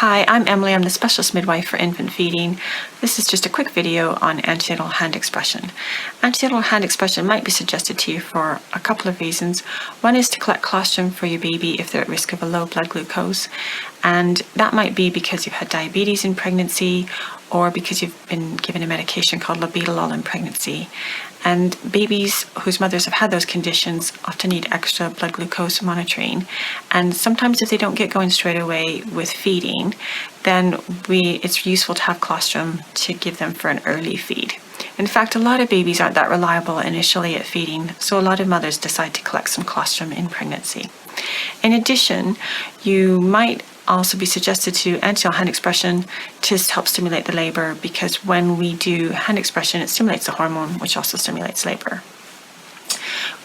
Hi, I'm Emily. I'm the Specialist Midwife for Infant Feeding. This is just a quick video on antenatal hand expression. Antenatal hand expression might be suggested to you for a couple of reasons. One is to collect colostrum for your baby if they're at risk of a low blood glucose, and that might be because you've had diabetes in pregnancy or because you've been given a medication called labetalol in pregnancy. And babies whose mothers have had those conditions often need extra blood glucose monitoring. And sometimes if they don't get going straight away with feeding, then it's useful to have colostrum to give them for an early feed. In fact, a lot of babies aren't that reliable initially at feeding, so a lot of mothers decide to collect some colostrum in pregnancy. In addition, you might also be suggested to antenatal hand expression to help stimulate the labor, because when we do hand expression, it stimulates the hormone, which also stimulates labor.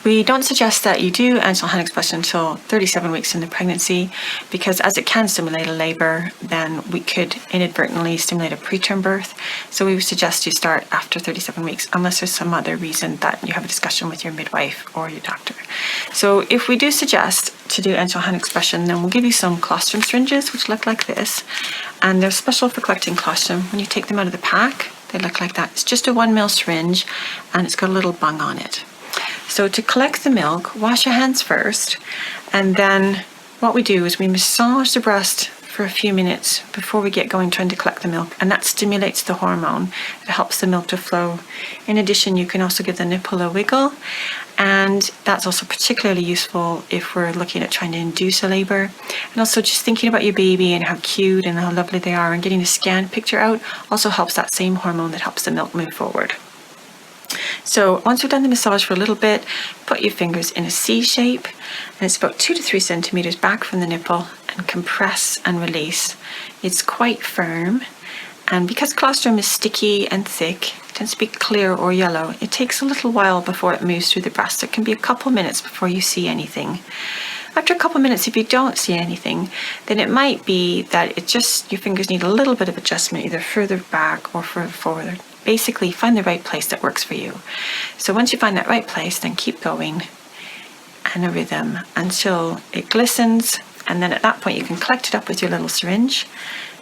We don't suggest that you do antenatal hand expression until 37 weeks into pregnancy, because as it can stimulate a labor, then we could inadvertently stimulate a preterm birth. So we would suggest you start after 37 weeks, unless there's some other reason that you have a discussion with your midwife or your doctor. So if we do suggest to do antenatal hand expression, then we'll give you some colostrum syringes, which look like this. And they're special for collecting colostrum. When you take them out of the pack, they look like that. It's just a 1 ml syringe, and it's got a little bung on it. So to collect the milk, wash your hands first, and then what we do is we massage the breast for a few minutes before we get going trying to collect the milk, and that stimulates the hormone. It helps the milk to flow. In addition, you can also give the nipple a wiggle, and that's also particularly useful if we're looking at trying to induce a labor. And also just thinking about your baby and how cute and how lovely they are and getting a scan picture out also helps that same hormone that helps the milk move forward. So once we've done the massage for a little bit, put your fingers in a C shape, and it's about 2 to 3 centimeters back from the nipple, and compress and release. It's quite firm, and because colostrum is sticky and thick, it tends to be clear or yellow, it takes a little while before it moves through the breast. It can be a couple minutes before you see anything. After a couple minutes, if you don't see anything, then it might be that your fingers need a little bit of adjustment, either further back or further forward. Basically, find the right place that works for you. So once you find that right place, then keep going and a rhythm until it glistens, and then at that point you can collect it up with your little syringe,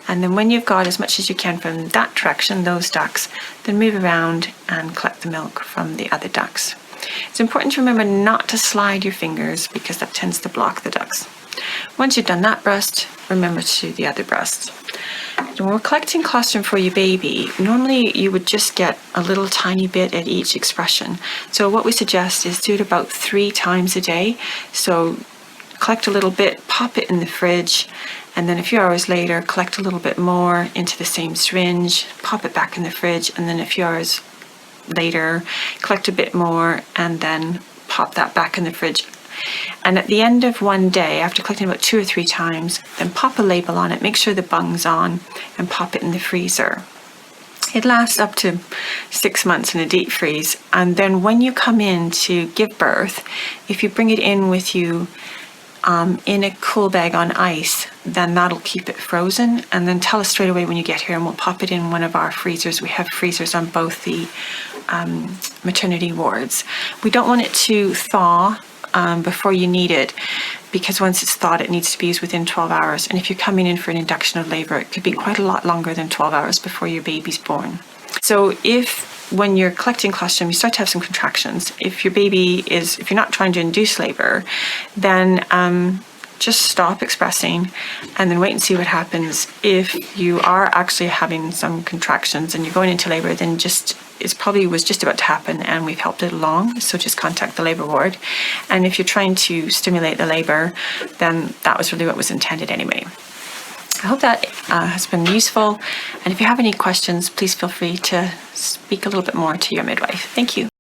and then when you've got as much as you can from that direction, those ducts, then move around and collect the milk from the other ducts. It's important to remember not to slide your fingers, because that tends to block the ducts. Once you've done that breast, remember to do the other breast. When we're collecting colostrum for your baby, normally you would just get a little tiny bit at each expression. So what we suggest is do it about 3 times a day. So collect a little bit, pop it in the fridge, and then a few hours later, collect a little bit more into the same syringe, pop it back in the fridge, and then a few hours later, collect a bit more, and then pop that back in the fridge. And at the end of one day, after collecting about 2 or 3 times, then pop a label on it, make sure the bung's on, and pop it in the freezer. It lasts up to 6 months in a deep freeze. And then when you come in to give birth, if you bring it in with you in a cool bag on ice, then that'll keep it frozen. And then tell us straight away when you get here, and we'll pop it in one of our freezers. We have freezers on both the maternity wards. We don't want it to thaw before you need it, because once it's thawed, it needs to be used within 12 hours. And if you're coming in for an induction of labor, it could be quite a lot longer than 12 hours before your baby's born. So when you're collecting colostrum, you start to have some contractions. If you're not trying to induce labor, then just stop expressing and then wait and see what happens. If you are actually having some contractions and you're going into labor, then it probably was just about to happen and we've helped it along, so just contact the labor ward. And if you're trying to stimulate the labor, then that was really what was intended anyway. I hope that has been useful, and if you have any questions, please feel free to speak a little bit more to your midwife. Thank you.